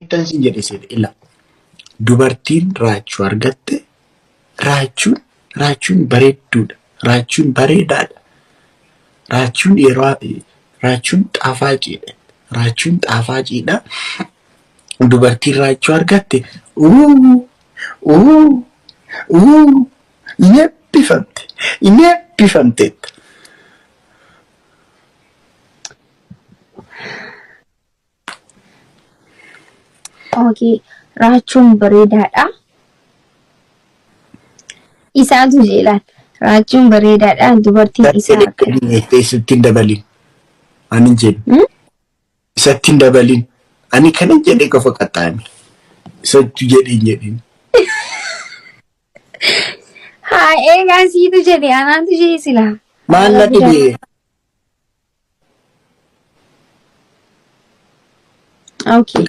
Tansi jedhe seera illa. Dubartiin raachuu argatte raachuun bareedduudha. Raachuun bareedaadha. Raachuun raachuun xaafaaciidha. Raachuun xaafaaciidha. Dubartiin raachuu argatte inni eebbifamteetta. Okay, raachuun bareedaadha. Isaatu jeelaan raachuun bareedaadha. Dubartiin isaa akka Isattiin dabalin. Ani jedhu. Isattiin dabalin. Ani kana jedhee qofa qaxxaame. Isattu jedhin jedhin. haa eegaa siitu jedhe anaatu jee silaa. Maal na dhibee? Okay.